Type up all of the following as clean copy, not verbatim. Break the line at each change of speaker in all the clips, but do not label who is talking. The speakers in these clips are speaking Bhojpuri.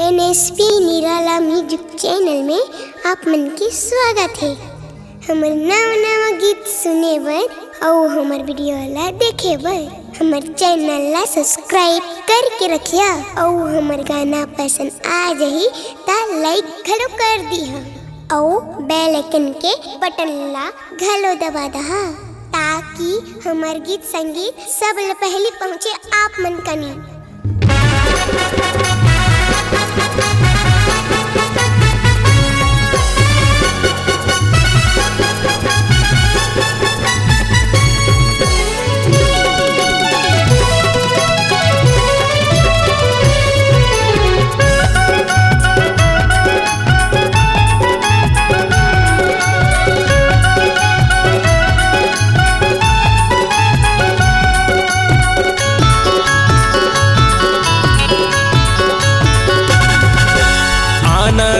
NSP निराला म्यूजिक चैनल में आप मन के स्वागत है। हमर नवा गीत सुने बर और हमर वीडियो ला देखे बर हमर चैनल ला सब्सक्राइब करके रखिया और हमर गाना पसंद आ जाही ता लाइक घलो कर दिहा और बेल आइकन के बटन ला घलो दबा दहा ताकि हमर गीत संगीत सब ले पहले पहुँचे आप मन कनी।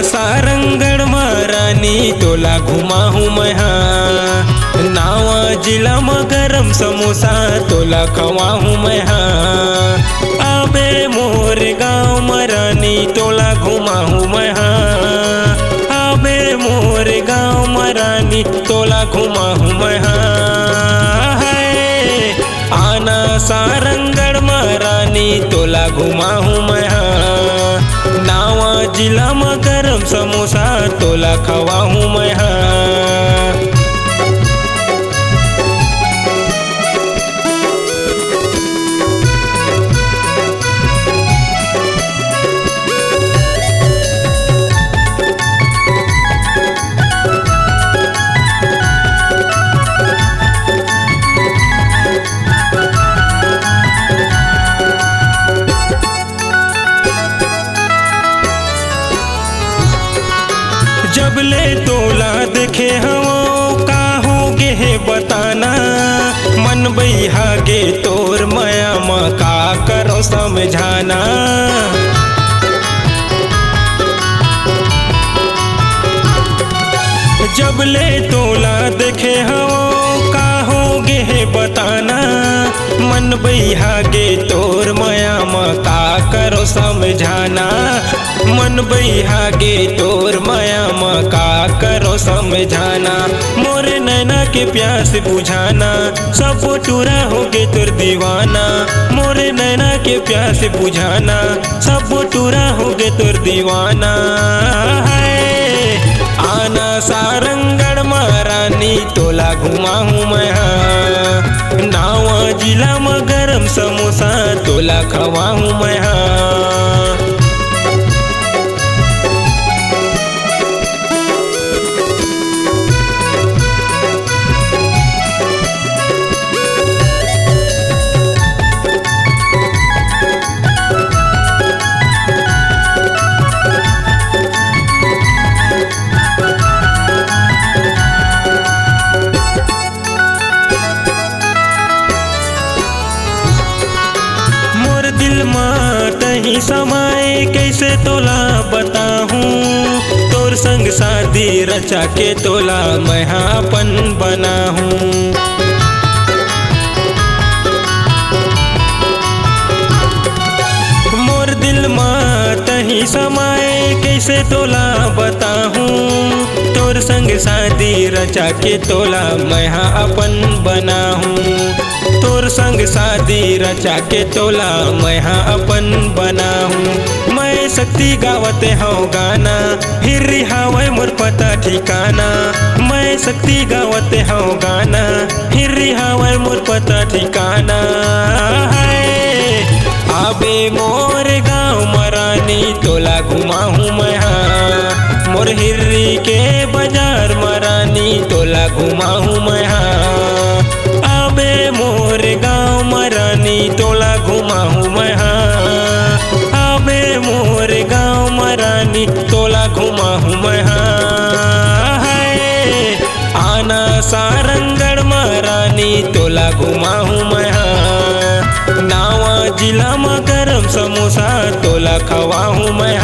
सारंगढ़ महारानी तोला घुमाहू मैं नावा जिला में गरम समोसा तोला खवाहू मैं अबे मोर गाँव महारानी तोला घुमाहू मैं अबे मोर गाँव महारानी तोला घुमाहू मैं आना सारंगढ़ महारानी तोला घुमाहू मैं नावा जिला में गरम समोसा तोला खवाहू मैं जब ले तोला देखे हवो का होगे है बताना मन बैहा गे तोर माया माँ का करो समझाना। जब ले तोला देखे हवो का होगे है बताना मन बैहा गे तोर माया माँ का करो समझाना मन बैहा गे तोर माया माँ का करो समझाना मोरे नैना के प्यास बुझाना सब टूरा होगे तोर दीवाना मोरे नैना के प्यास बुझाना सब टूरा होगे तोर दीवाना आना सारंगढ़ महारानी तोला घुमाहू मैं नावा जिला में गरम समोसा तोला खवाहू मैं तही समाए कैसे तोला बताहूँ तोर संग शादी रचा के तोला मैं अपन बनाहूँ। मोर दिल में तही समाए कैसे तोला बताहूँ तोर संग शादी रचा के तोला मैं अपन बनाहूँ तोर संग शादी रचा के तोला मैं अपन बनाहूँ। मैं शक्ति गावते हूँ गाना हिर्री हावे मोर पता ठिकाना मैं शक्ति गावते हूँ गाना हिर्री हावे मोर पता ठिकाना आबे मोर गाँव मरानी तोला घुमाहू मैं मोर हिर्री के बाजार मरानी तोला घुमाहू मैं आबे मोर गाँव मरानी तोला घुमाहू मैं आबे मोर गाँव मरानी तोला घुमाहू मैं आना सारंगढ़ महारानी तोला घुमाहू मैं नावा जिला में गरम समोसा तोला खवाहू मैं